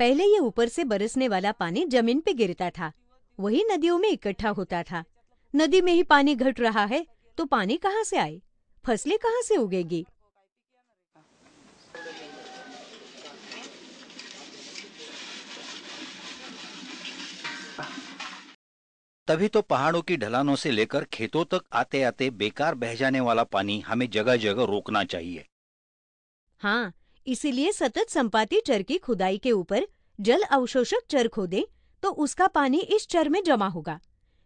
पहले ये ऊपर से बरसने वाला पानी जमीन पे गिरता था, वही नदियों में इकट्ठा होता था। नदी में ही पानी घट रहा है तो पानी कहाँ से आए, फसलें कहाँ से उगेगी? तभी तो पहाड़ों की ढलानों से लेकर खेतों तक आते आते बेकार बह जाने वाला पानी हमें जगह जगह रोकना चाहिए। हाँ, इसीलिए सतत संपाती चर की खुदाई के ऊपर जल अवशोषक चर खोदें तो उसका पानी इस चर में जमा होगा।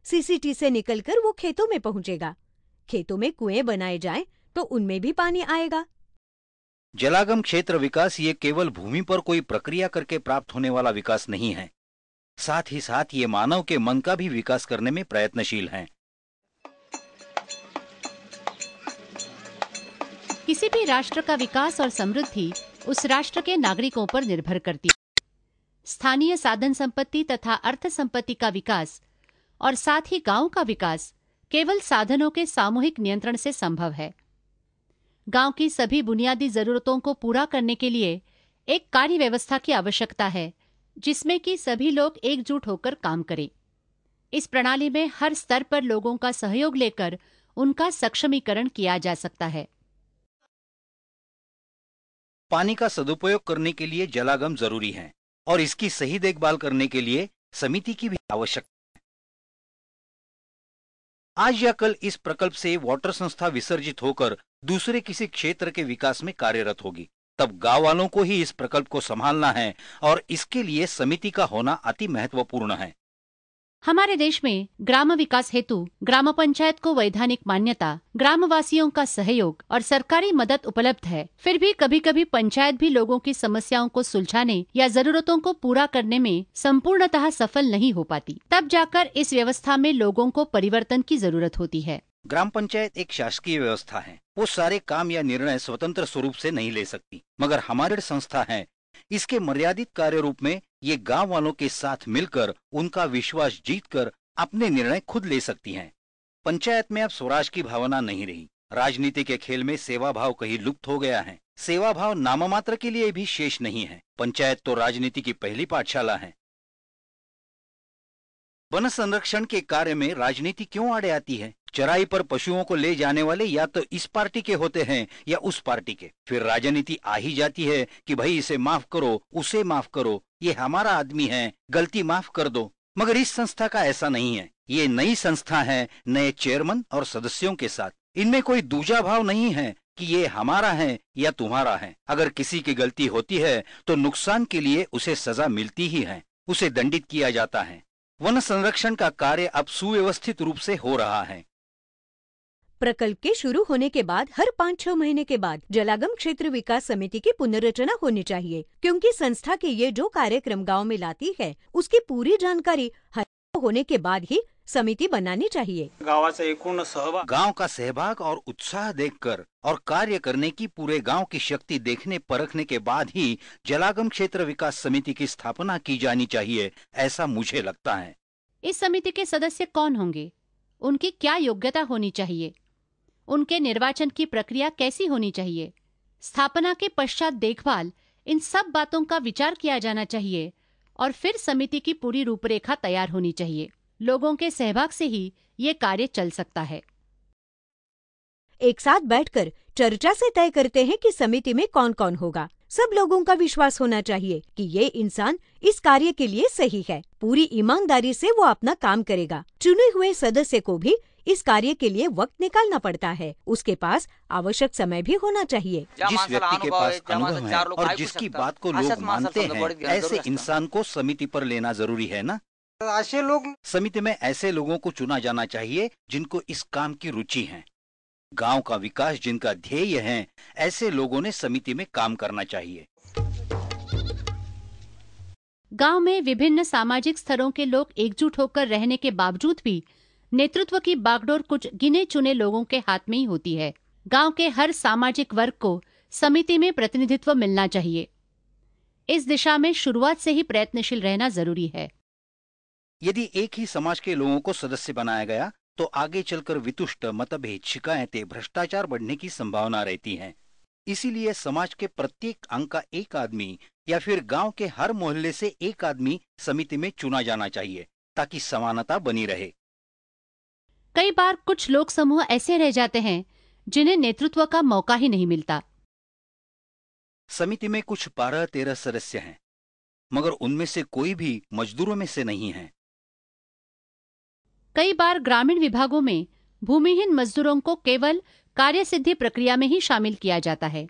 सीसीटी से निकलकर वो खेतों में पहुंचेगा। खेतों में कुएं बनाए जाएं तो उनमें भी पानी आएगा। जलागम क्षेत्र विकास ये केवल भूमि पर कोई प्रक्रिया करके प्राप्त होने वाला विकास नहीं है, साथ ही साथ ये मानव के मन का भी विकास करने में प्रयत्नशील है। किसी भी राष्ट्र का विकास और समृद्धि उस राष्ट्र के नागरिकों पर निर्भर करती है। स्थानीय साधन संपत्ति तथा अर्थ संपत्ति का विकास और साथ ही गांव का विकास केवल साधनों के सामूहिक नियंत्रण से संभव है। गांव की सभी बुनियादी जरूरतों को पूरा करने के लिए एक कार्य व्यवस्था की आवश्यकता है, जिसमें कि सभी लोग एकजुट होकर काम करें। इस प्रणाली में हर स्तर पर लोगों का सहयोग लेकर उनका सक्षमीकरण किया जा सकता है। पानी का सदुपयोग करने के लिए जलागम जरूरी है और इसकी सही देखभाल करने के लिए समिति की भी आवश्यकता है। आज या कल इस प्रकल्प से वाटर संस्था विसर्जित होकर दूसरे किसी क्षेत्र के विकास में कार्यरत होगी, तब गांव वालों को ही इस प्रकल्प को संभालना है और इसके लिए समिति का होना अति महत्वपूर्ण है। हमारे देश में ग्राम विकास हेतु ग्राम पंचायत को वैधानिक मान्यता, ग्रामवासियों का सहयोग और सरकारी मदद उपलब्ध है। फिर भी कभी कभी पंचायत भी लोगों की समस्याओं को सुलझाने या जरूरतों को पूरा करने में संपूर्णतः सफल नहीं हो पाती। तब जाकर इस व्यवस्था में लोगों को परिवर्तन की जरूरत होती है। ग्राम पंचायत एक शासकीय व्यवस्था है, वो सारे काम या निर्णय स्वतंत्र स्वरूप से नहीं ले सकती, मगर हमारी संस्था है, इसके मर्यादित कार्य रूप में ये गांव वालों के साथ मिलकर उनका विश्वास जीतकर अपने निर्णय खुद ले सकती हैं। पंचायत में अब स्वराज की भावना नहीं रही। राजनीति के खेल में सेवा भाव कहीं लुप्त हो गया है। सेवा भाव नाममात्र के लिए भी शेष नहीं है। पंचायत तो राजनीति की पहली पाठशाला है। वन संरक्षण के कार्य में राजनीति क्यों आड़े आती है? चराई पर पशुओं को ले जाने वाले या तो इस पार्टी के होते हैं या उस पार्टी के। फिर राजनीति आ ही जाती है कि भाई इसे माफ करो, उसे माफ करो, ये हमारा आदमी है, गलती माफ कर दो। मगर इस संस्था का ऐसा नहीं है। ये नई संस्था है, नए चेयरमैन और सदस्यों के साथ। इनमें कोई दूजा भाव नहीं है कि ये हमारा है या तुम्हारा है। अगर किसी की गलती होती है तो नुकसान के लिए उसे सजा मिलती ही है, उसे दंडित किया जाता है। वन संरक्षण का कार्य अब सुव्यवस्थित रूप से हो रहा है। प्रकल्प के शुरू होने के बाद हर 5-6 महीने के बाद जलागम क्षेत्र विकास समिति की पुनर्रचना होनी चाहिए, क्योंकि संस्था के ये जो कार्यक्रम गांव में लाती है उसकी पूरी जानकारी हर होने के बाद ही समिति बनानी चाहिए। गांव का सहभाग और उत्साह देखकर और कार्य करने की पूरे गांव की शक्ति देखने परखने के बाद ही जलागम क्षेत्र विकास समिति की स्थापना की जानी चाहिए, ऐसा मुझे लगता है। इस समिति के सदस्य कौन होंगे, उनकी क्या योग्यता होनी चाहिए, उनके निर्वाचन की प्रक्रिया कैसी होनी चाहिए, स्थापना के पश्चात देखभाल, इन सब बातों का विचार किया जाना चाहिए और फिर समिति की पूरी रूपरेखा तैयार होनी चाहिए। लोगों के सहभाग से ही ये कार्य चल सकता है। एक साथ बैठकर चर्चा से तय करते हैं कि समिति में कौन कौन होगा। सब लोगों का विश्वास होना चाहिए कि ये इंसान इस कार्य के लिए सही है। पूरी ईमानदारी से वो अपना काम करेगा। चुने हुए सदस्य को भी इस कार्य के लिए वक्त निकालना पड़ता है। उसके पास आवश्यक समय भी होना चाहिए। जिस व्यक्ति के पास अनुभव है और जिसकी बात को लोग मानते हैं, ऐसे इंसान को समिति पर लेना जरूरी है ना। समिति में ऐसे लोगों को चुना जाना चाहिए जिनको इस काम की रुचि है। गांव का विकास जिनका ध्येय है, ऐसे लोगों ने समिति में काम करना चाहिए। गांव में विभिन्न सामाजिक स्तरों के लोग एकजुट होकर रहने के बावजूद भी नेतृत्व की बागडोर कुछ गिने चुने लोगों के हाथ में ही होती है। गांव के हर सामाजिक वर्ग को समिति में प्रतिनिधित्व मिलना चाहिए। इस दिशा में शुरुआत से ही प्रयत्नशील रहना जरूरी है। यदि एक ही समाज के लोगों को सदस्य बनाया गया तो आगे चलकर वितुष्ट, मतभेद, शिकायतें, भ्रष्टाचार बढ़ने की संभावना रहती है। इसीलिए समाज के प्रत्येक अंग का एक आदमी या फिर गांव के हर मोहल्ले से एक आदमी समिति में चुना जाना चाहिए ताकि समानता बनी रहे। कई बार कुछ लोग समूह ऐसे रह जाते हैं जिन्हें नेतृत्व का मौका ही नहीं मिलता। समिति में कुछ 12-13 सदस्य हैं, मगर उनमें से कोई भी मजदूरों में से नहीं है। कई बार ग्रामीण विभागों में भूमिहीन मजदूरों को केवल कार्य सिद्धि प्रक्रिया में ही शामिल किया जाता है,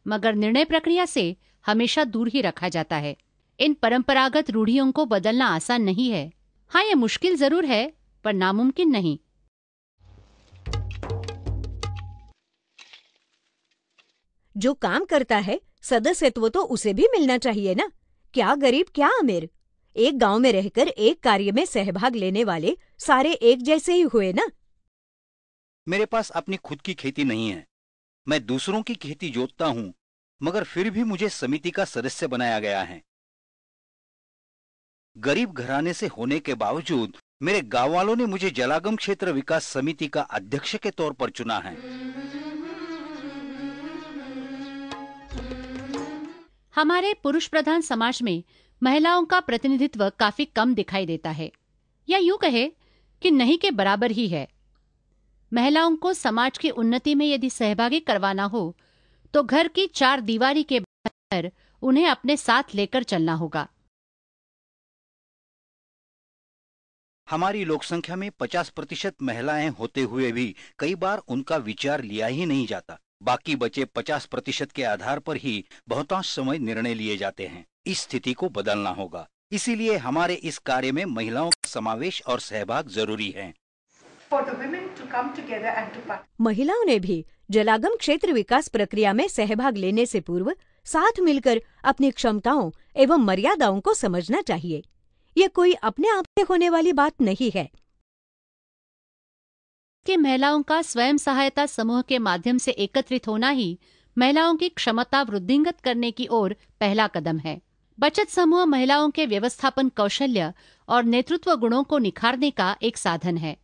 मगर निर्णय प्रक्रिया से हमेशा दूर ही रखा जाता है। इन परंपरागत रूढ़ियों को बदलना आसान नहीं है। हाँ, ये मुश्किल जरूर है, पर नामुमकिन नहीं। जो काम करता है सदस्यत्व तो उसे भी मिलना चाहिए ना। क्या गरीब क्या अमीर, एक गांव में रहकर एक कार्य में सहभाग लेने वाले सारे एक जैसे ही हुए ना। मेरे पास अपनी खुद की खेती नहीं है, मैं दूसरों की खेती जोतता हूं, मगर फिर भी मुझे समिति का सदस्य बनाया गया है। गरीब घराने से होने के बावजूद मेरे गांव वालों ने मुझे जलागम क्षेत्र विकास समिति का अध्यक्ष के तौर पर चुना है। हमारे पुरुष प्रधान समाज में महिलाओं का प्रतिनिधित्व काफी कम दिखाई देता है, या यूं कहे कि नहीं के बराबर ही है। महिलाओं को समाज की उन्नति में यदि सहभागी करवाना हो तो घर की 4 दीवारी के बाहर उन्हें अपने साथ लेकर चलना होगा। हमारी लोक संख्या में 50% महिलाएं होते हुए भी कई बार उनका विचार लिया ही नहीं जाता। बाकी बचे 50% के आधार पर ही बहुतांश समय निर्णय लिए जाते हैं। इस स्थिति को बदलना होगा। इसीलिए हमारे इस कार्य में महिलाओं का समावेश और सहभाग जरूरी है। महिलाओं ने भी जलागम क्षेत्र विकास प्रक्रिया में सहभाग लेने से पूर्व साथ मिलकर अपनी क्षमताओं एवं मर्यादाओं को समझना चाहिए। ये कोई अपने आप से होने वाली बात नहीं है कि महिलाओं का स्वयं सहायता समूह के माध्यम से एकत्रित होना ही महिलाओं की क्षमता वृद्धिंगत करने की ओर पहला कदम है। बचत समूह महिलाओं के व्यवस्थापन कौशल्य और नेतृत्व गुणों को निखारने का एक साधन है।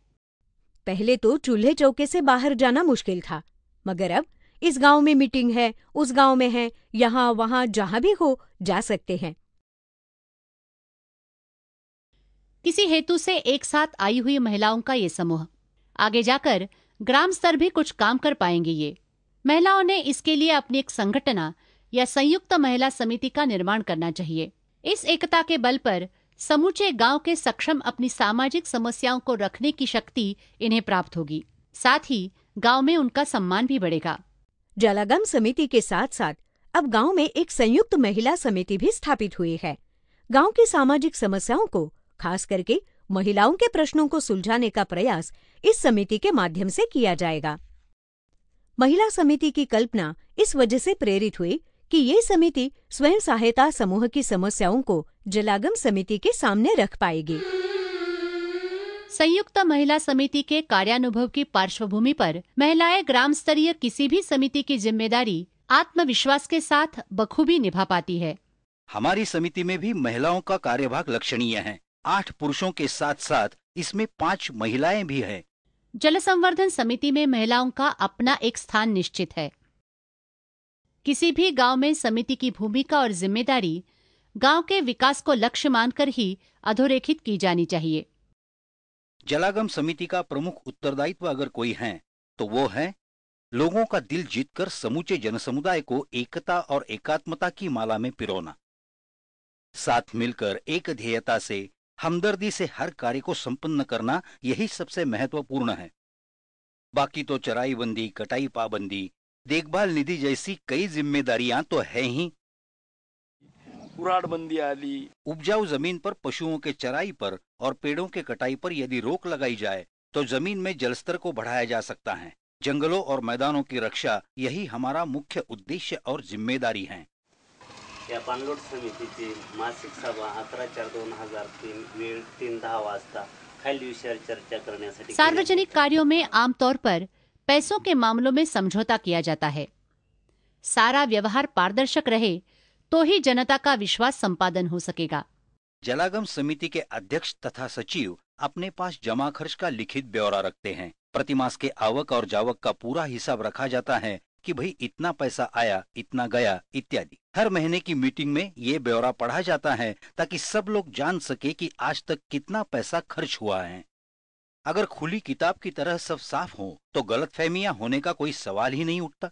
पहले तो चूल्हे चौके से बाहर जाना मुश्किल था, मगर अब इस गांव में मीटिंग है, उस गांव में है, यहाँ वहाँ जहाँ भी हो जा सकते हैं। किसी हेतु से एक साथ आई हुई महिलाओं का ये समूह आगे जाकर ग्राम स्तर भी कुछ काम कर पाएंगे। ये महिलाओं ने इसके लिए अपनी एक संगठना या संयुक्त महिला समिति का निर्माण करना चाहिए। इस एकता के बल पर समूचे गांव के सक्षम अपनी सामाजिक समस्याओं को रखने की शक्ति इन्हें प्राप्त होगी। साथ ही गांव में उनका सम्मान भी बढ़ेगा। जलागम समिति के साथ साथ अब गांव में एक संयुक्त महिला समिति भी स्थापित हुई है। गांव की सामाजिक समस्याओं को, खास करके महिलाओं के प्रश्नों को सुलझाने का प्रयास इस समिति के माध्यम से किया जाएगा। महिला समिति की कल्पना इस वजह से प्रेरित हुई कि ये समिति स्वयं सहायता समूह की समस्याओं को जलागम समिति के सामने रख पाएगी। संयुक्त महिला समिति के कार्यानुभव की पार्श्वभूमि पर महिलाएं ग्राम स्तरीय किसी भी समिति की जिम्मेदारी आत्मविश्वास के साथ बखूबी निभा पाती है। हमारी समिति में भी महिलाओं का कार्यभाग लक्षणीय है। 8 पुरुषों के साथ साथ इसमें 5 महिलाएं भी हैं। जल संवर्धन समिति में महिलाओं का अपना एक स्थान निश्चित है। किसी भी गांव में समिति की भूमिका और जिम्मेदारी गांव के विकास को लक्ष्य मानकर ही अधोरेखित की जानी चाहिए। जलागम समिति का प्रमुख उत्तरदायित्व अगर कोई है तो वो है लोगों का दिल जीतकर समूचे जनसमुदाय को एकता और एकात्मता की माला में पिरोना। साथ मिलकर एक ध्येयता से, हमदर्दी से हर कार्य को संपन्न करना, यही सबसे महत्वपूर्ण है। बाकी तो चराई बंदी, कटाई पाबंदी, देखभाल निधि जैसी कई जिम्मेदारियां तो है ही। कुराड़ बंदी आदि। उपजाऊ जमीन पर पशुओं के चराई पर और पेड़ों के कटाई पर यदि रोक लगाई जाए तो जमीन में जलस्तर को बढ़ाया जा सकता है। जंगलों और मैदानों की रक्षा, यही हमारा मुख्य उद्देश्य और जिम्मेदारी है। या पाणलोट समितीची मासिक सभा 11/4/2003 वेळ 3:10 वाजता खालील विषयावर चर्चा करण्यासाठी। सार्वजनिक कार्यों में आमतौर पर पैसों के मामलों में समझौता किया जाता है। सारा व्यवहार पारदर्शक रहे तो ही जनता का विश्वास संपादन हो सकेगा। जलागम समिति के अध्यक्ष तथा सचिव अपने पास जमा खर्च का लिखित ब्यौरा रखते हैं। प्रतिमास के आवक और जावक का पूरा हिसाब रखा जाता है कि भाई इतना पैसा आया, इतना गया इत्यादि। हर महीने की मीटिंग में ये ब्यौरा पढ़ा जाता है ताकि सब लोग जान सके कि आज तक कितना पैसा खर्च हुआ है। अगर खुली किताब की तरह सब साफ हो तो गलतफहमियां होने का कोई सवाल ही नहीं उठता।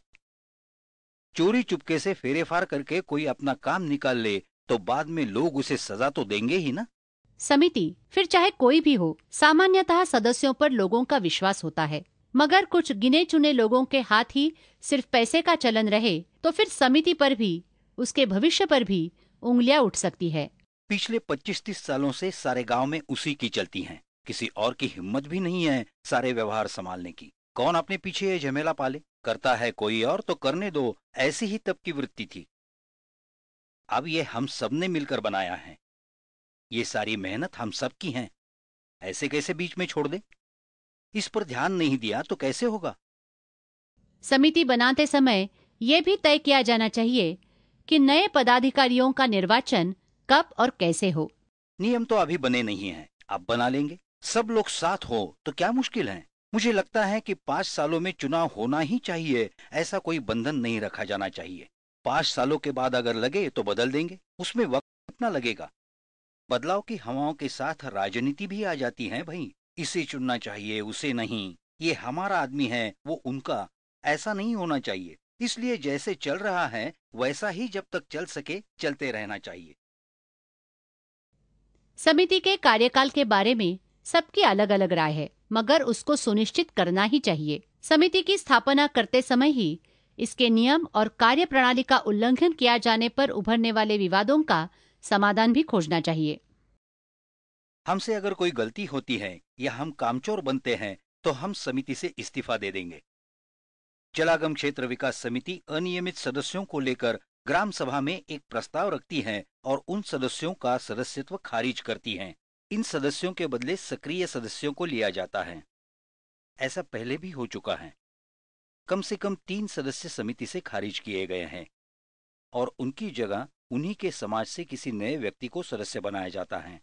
चोरी चुपके से फेरे फार करके कोई अपना काम निकाल ले तो बाद में लोग उसे सजा तो देंगे ही ना। समिति फिर चाहे कोई भी हो, सामान्यतः सदस्यों पर लोगों का विश्वास होता है, मगर कुछ गिने चुने लोगों के हाथ ही सिर्फ पैसे का चलन रहे तो फिर समिति पर भी, उसके भविष्य पर भी उंगलियां उठ सकती है। पिछले 25-30 सालों से सारे गांव में उसी की चलती हैं। किसी और की हिम्मत भी नहीं है सारे व्यवहार संभालने की। कौन अपने पीछे ये झमेला पाले? करता है कोई और तो करने दो, ऐसी ही तब की वृत्ति थी। अब ये हम सब ने मिलकर बनाया है। ये सारी मेहनत हम सब की है, ऐसे कैसे बीच में छोड़ दे? इस पर ध्यान नहीं दिया तो कैसे होगा? समिति बनाते समय ये भी तय किया जाना चाहिए कि नए पदाधिकारियों का निर्वाचन कब और कैसे हो। नियम तो अभी बने नहीं हैं, अब बना लेंगे। सब लोग साथ हो तो क्या मुश्किल है। मुझे लगता है कि 5 सालों में चुनाव होना ही चाहिए, ऐसा कोई बंधन नहीं रखा जाना चाहिए। 5 सालों के बाद अगर लगे तो बदल देंगे, उसमें वक्त कितना लगेगा। बदलाव की हवाओं के साथ राजनीति भी आ जाती है भाई। इसे चुनना चाहिए, उसे नहीं, ये हमारा आदमी है, वो उनका, ऐसा नहीं होना चाहिए। इसलिए जैसे चल रहा है वैसा ही जब तक चल सके चलते रहना चाहिए। समिति के कार्यकाल के बारे में सबकी अलग अलग राय है, मगर उसको सुनिश्चित करना ही चाहिए। समिति की स्थापना करते समय ही इसके नियम और कार्य प्रणाली का उल्लंघन किया जाने पर उभरने वाले विवादों का समाधान भी खोजना चाहिए। हमसे अगर कोई गलती होती है या हम कामचोर बनते हैं तो हम समिति से इस्तीफा दे देंगे। जलागम क्षेत्र विकास समिति अनियमित सदस्यों को लेकर ग्राम सभा में एक प्रस्ताव रखती है और उन सदस्यों का सदस्यत्व खारिज करती है। इन सदस्यों के बदले सक्रिय सदस्यों को लिया जाता है। ऐसा पहले भी हो चुका है। कम से कम 3 सदस्य समिति से खारिज किए गए हैं और उनकी जगह उन्हीं के समाज से किसी नए व्यक्ति को सदस्य बनाया जाता है।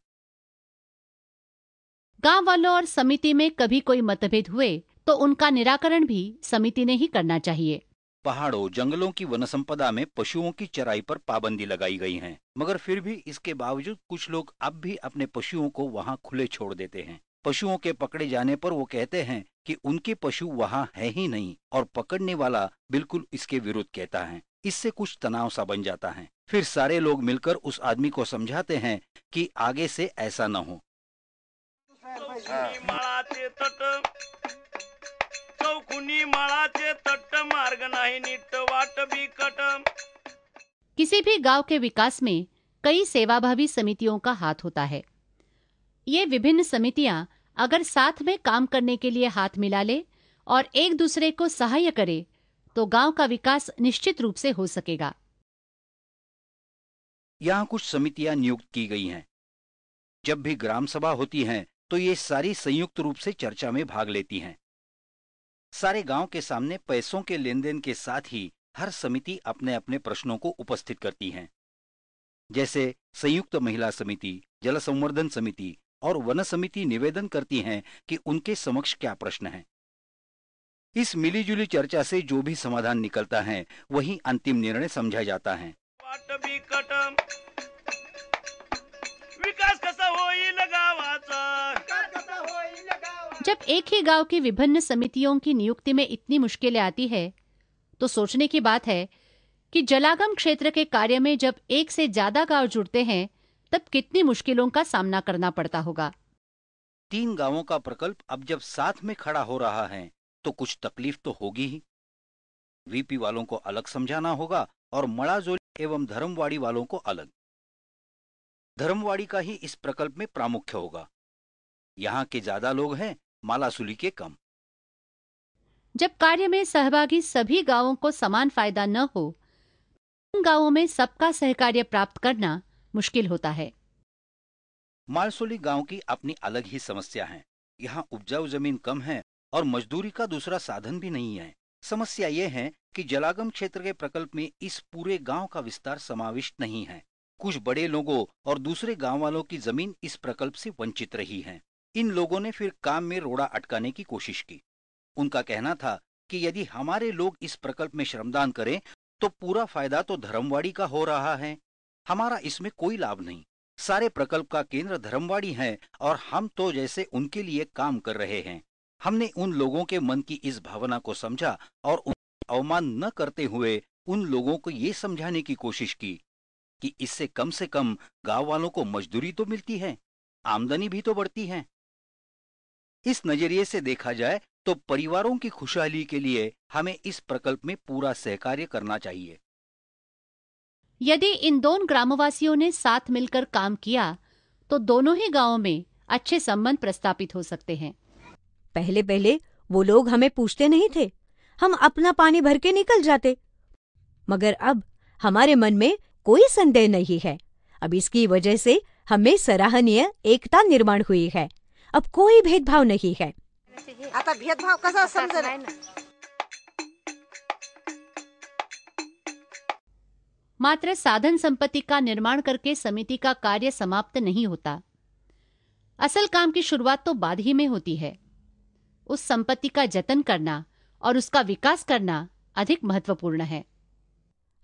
गांव वालों और समिति में कभी कोई मतभेद हुए तो उनका निराकरण भी समिति ने ही करना चाहिए। पहाड़ों जंगलों की वन संपदा में पशुओं की चराई पर पाबंदी लगाई गई है, मगर फिर भी इसके बावजूद कुछ लोग अब भी अपने पशुओं को वहां खुले छोड़ देते हैं। पशुओं के पकड़े जाने पर वो कहते हैं कि उनके पशु वहां है ही नहीं और पकड़ने वाला बिल्कुल इसके विरुद्ध कहता है। इससे कुछ तनाव सा बन जाता है। फिर सारे लोग मिलकर उस आदमी को समझाते हैं कि आगे से ऐसा न हो। चौकुनी माळाचे तट मार्ग नाही नीट वाट बिकट। किसी भी गांव के विकास में कई सेवाभावी समितियों का हाथ होता है। ये विभिन्न समितियां अगर साथ में काम करने के लिए हाथ मिला ले और एक दूसरे को सहायता करे तो गांव का विकास निश्चित रूप से हो सकेगा। यहाँ कुछ समितियां नियुक्त की गई हैं। जब भी ग्राम सभा होती हैं तो ये सारी संयुक्त रूप से चर्चा में भाग लेती हैं। सारे गांव के सामने पैसों के लेन देन के साथ ही हर समिति अपने अपने प्रश्नों को उपस्थित करती हैं। जैसे संयुक्त महिला समिति, जल संवर्धन समिति और वन समिति निवेदन करती हैं कि उनके समक्ष क्या प्रश्न हैं। इस मिलीजुली चर्चा से जो भी समाधान निकलता है वही अंतिम निर्णय समझा जाता है। विकास कसा होईल गावाचा। जब एक ही गांव की विभिन्न समितियों की नियुक्ति में इतनी मुश्किलें आती है तो सोचने की बात है कि जलागम क्षेत्र के कार्य में जब एक से ज्यादा गांव जुड़ते हैं तब कितनी मुश्किलों का सामना करना पड़ता होगा। 3 गांवों का प्रकल्प अब जब साथ में खड़ा हो रहा है तो कुछ तकलीफ तो होगी ही। वीपी वालों को अलग समझाना होगा और मड़ाजोली एवं धर्मवाड़ी वालों को अलग। धर्मवाड़ी का ही इस प्रकल्प में प्रामुख्य होगा। यहाँ के ज्यादा लोग हैं, मालासुली के कम। जब कार्य में सहभागी सभी गांवों को समान फायदा न हो, उन गांवों में सबका सहकार्य प्राप्त करना मुश्किल होता है। मालसोली गांव की अपनी अलग ही समस्या है। यहाँ उपजाऊ जमीन कम है और मजदूरी का दूसरा साधन भी नहीं है। समस्या ये है कि जलागम क्षेत्र के प्रकल्प में इस पूरे गांव का विस्तार समाविष्ट नहीं है। कुछ बड़े लोगों और दूसरे गांव वालों की जमीन इस प्रकल्प से वंचित रही है। इन लोगों ने फिर काम में रोड़ा अटकाने की कोशिश की। उनका कहना था कि यदि हमारे लोग इस प्रकल्प में श्रमदान करें तो पूरा फायदा तो धर्मवाड़ी का हो रहा है, हमारा इसमें कोई लाभ नहीं। सारे प्रकल्प का केंद्र धर्मवाड़ी है और हम तो जैसे उनके लिए काम कर रहे हैं। हमने उन लोगों के मन की इस भावना को समझा और उन्हें अवमान न करते हुए उन लोगों को ये समझाने की कोशिश की कि इससे कम से कम गांव वालों को मजदूरी तो मिलती है, आमदनी भी तो बढ़ती है। इस नजरिए से देखा जाए तो परिवारों की खुशहाली के लिए हमें इस प्रकल्प में पूरा सहकार्य करना चाहिए। यदि इन दोनों ग्रामवासियों ने साथ मिलकर काम किया तो दोनों ही गांवों में अच्छे संबंध प्रस्थापित हो सकते हैं। पहले पहले वो लोग हमें पूछते नहीं थे, हम अपना पानी भर के निकल जाते। मगर अब हमारे मन में कोई संदेह नहीं है। अब इसकी वजह से हमें सराहनीय एकता निर्माण हुई है। अब कोई भेदभाव नहीं है। आता भेदभाव कसा समजणार? मात्र साधन संपत्ति का निर्माण करके समिति का कार्य समाप्त नहीं होता। असल काम की शुरुआत तो बाद ही में होती है। उस संपत्ति का जतन करना और उसका विकास करना अधिक महत्वपूर्ण है।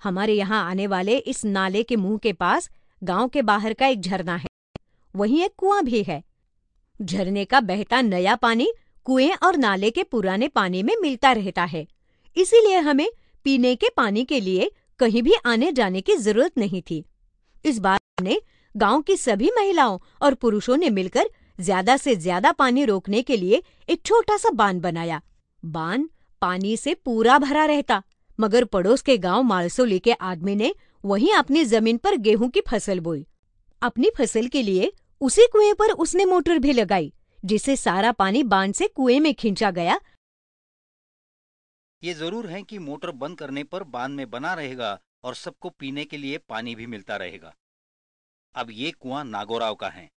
हमारे यहाँ आने वाले इस नाले के मुंह के पास गांव के बाहर का एक झरना है, वहीं एक कुआं भी है। झरने का बहता नया पानी कुएं और नाले के पुराने पानी में मिलता रहता है, इसीलिए हमें पीने के पानी के लिए कहीं भी आने जाने की जरूरत नहीं थी। इस बार हमने गांव की सभी महिलाओं और पुरुषों ने मिलकर ज्यादा से ज्यादा पानी रोकने के लिए एक छोटा सा बांध बनाया। बांध पानी से पूरा भरा रहता, मगर पड़ोस के गांव मालसोली के आदमी ने वहीं अपनी जमीन पर गेहूं की फसल बोई। अपनी फसल के लिए उसी कुएं पर उसने मोटर भी लगाई, जिससे सारा पानी बांध से कुएं में खींचा गया। ये जरूर है कि मोटर बंद करने पर बांध में बना रहेगा और सबको पीने के लिए पानी भी मिलता रहेगा। अब ये कुआं नागोराव का है,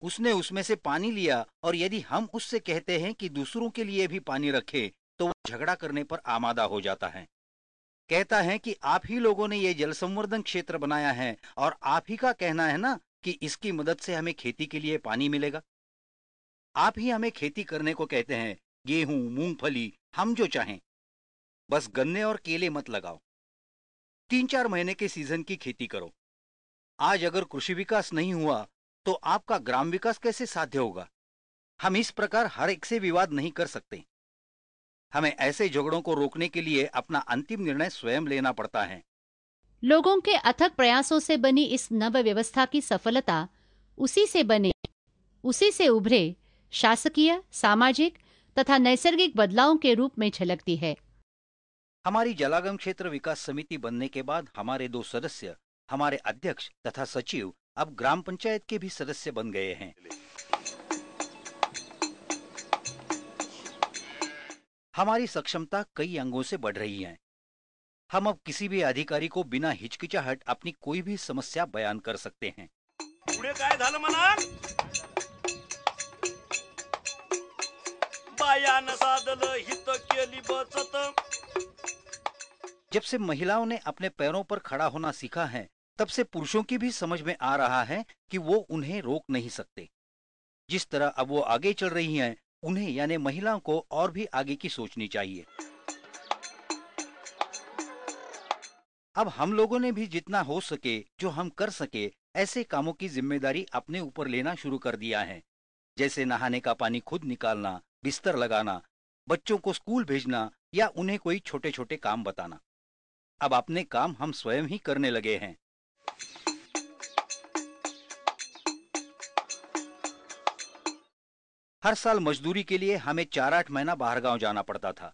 उसने उसमें से पानी लिया और यदि हम उससे कहते हैं कि दूसरों के लिए भी पानी रखे तो वो झगड़ा करने पर आमादा हो जाता है। कहता है कि आप ही लोगों ने ये जल संवर्धन क्षेत्र बनाया है और आप ही का कहना है ना कि इसकी मदद से हमें खेती के लिए पानी मिलेगा। आप ही हमें खेती करने को कहते हैं, गेहूं, मूंगफली, हम जो चाहें, बस गन्ने और केले मत लगाओ। 3-4 महीने के सीजन की खेती करो। आज अगर कृषि विकास नहीं हुआ तो आपका ग्राम विकास कैसे साध्य होगा? हम इस प्रकार हर एक से विवाद नहीं कर सकते। हमें ऐसे झगड़ों को रोकने के लिए अपना अंतिम निर्णय स्वयं लेना पड़ता है। लोगों के अथक प्रयासों से बनी इस नव व्यवस्था की सफलता उसी से उभरे शासकीय, सामाजिक तथा नैसर्गिक बदलावों के रूप में झलकती है। हमारी जलागम क्षेत्र विकास समिति बनने के बाद हमारे 2 सदस्य, हमारे अध्यक्ष तथा सचिव अब ग्राम पंचायत के भी सदस्य बन गए हैं। हमारी सक्षमता कई अंगों से बढ़ रही है। हम अब किसी भी अधिकारी को बिना हिचकिचाहट अपनी कोई भी समस्या बयान कर सकते हैं। पुढे काय झालं म्हणा? बायानं साधलं हित केली बचत। जब से महिलाओं ने अपने पैरों पर खड़ा होना सीखा है, तब से पुरुषों की भी समझ में आ रहा है कि वो उन्हें रोक नहीं सकते। जिस तरह अब वो आगे चल रही हैं, उन्हें यानी महिलाओं को और भी आगे की सोचनी चाहिए। अब हम लोगों ने भी जितना हो सके, जो हम कर सके, ऐसे कामों की जिम्मेदारी अपने ऊपर लेना शुरू कर दिया है। जैसे नहाने का पानी खुद निकालना, बिस्तर लगाना, बच्चों को स्कूल भेजना या उन्हें कोई छोटे छोटे काम बताना। अब अपने काम हम स्वयं ही करने लगे हैं। हर साल मजदूरी के लिए हमें 4-8 महीना बाहर गांव जाना पड़ता था,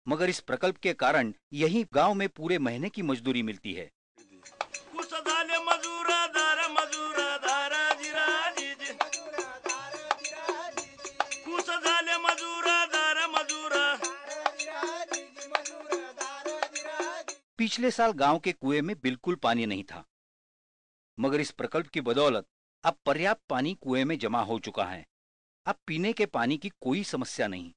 मगर इस प्रकल्प के कारण यही गांव में पूरे महीने की मजदूरी मिलती है। पिछले साल गांव के कुएं में बिल्कुल पानी नहीं था, मगर इस प्रकल्प की बदौलत अब पर्याप्त पानी कुएं में जमा हो चुका है। अब पीने के पानी की कोई समस्या नहीं।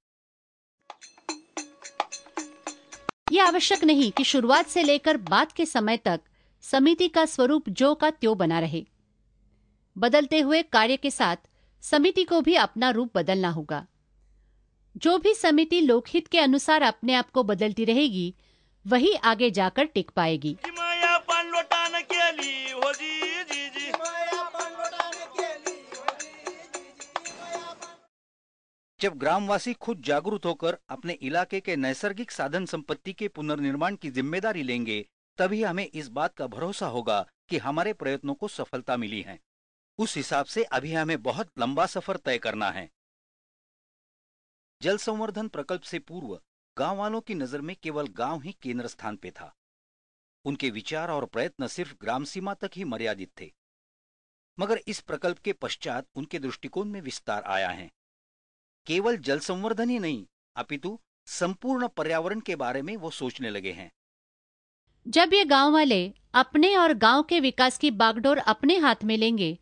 यह आवश्यक नहीं कि शुरुआत से लेकर बाद के समय तक समिति का स्वरूप जो का त्यों बना रहे। बदलते हुए कार्य के साथ समिति को भी अपना रूप बदलना होगा। जो भी समिति लोकहित के अनुसार अपने आप को बदलती रहेगी वही आगे जाकर टिक पाएगी। किमया पाणलोटानं केली हो जी जी जी जब ग्रामवासी खुद जागरूक होकर अपने इलाके के नैसर्गिक साधन संपत्ति के पुनर्निर्माण की जिम्मेदारी लेंगे, तभी हमें इस बात का भरोसा होगा कि हमारे प्रयत्नों को सफलता मिली है। उस हिसाब से अभी हमें बहुत लंबा सफर तय करना है। जल संवर्धन प्रकल्प से पूर्व गांव वालों की नजर में केवल गांव ही केंद्र स्थान पे था। उनके विचार और प्रयत्न सिर्फ ग्राम सीमा तक ही मर्यादित थे। मगर इस प्रकल्प के पश्चात उनके दृष्टिकोण में विस्तार आया है। केवल जल संवर्धन ही नहीं, अपितु संपूर्ण पर्यावरण के बारे में वो सोचने लगे हैं। जब ये गांव वाले अपने और गांव के विकास की बागडोर अपने हाथ में लेंगे,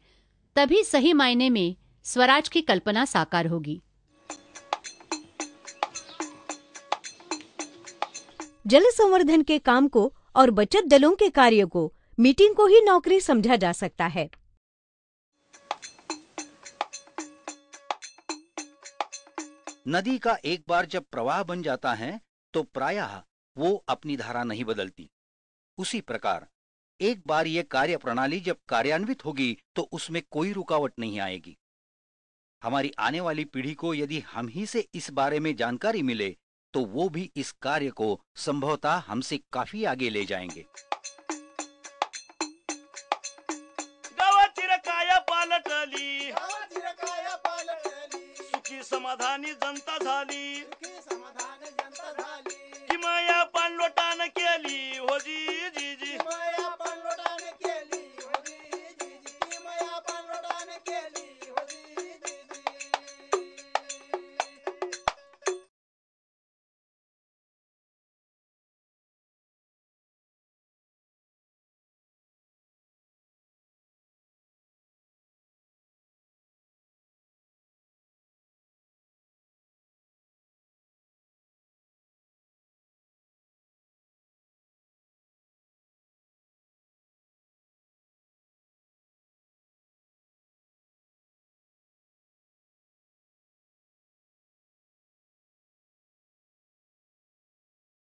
तभी सही मायने में स्वराज की कल्पना साकार होगी। जल संवर्धन के काम को और बचत दलों के कार्य को मीटिंग को ही नौकरी समझा जा सकता है। नदी का एक बार जब प्रवाह बन जाता है तो प्रायः वो अपनी धारा नहीं बदलती। उसी प्रकार एक बार ये कार्य प्रणाली जब कार्यान्वित होगी तो उसमें कोई रुकावट नहीं आएगी। हमारी आने वाली पीढ़ी को यदि हम ही से इस बारे में जानकारी मिले तो वो भी इस कार्य को संभवतः हमसे काफी आगे ले जाएंगे। गावाची काया पालटली सुखी समाधानी जनता झाली किमया पाणलोटानं केली हो जी जी जी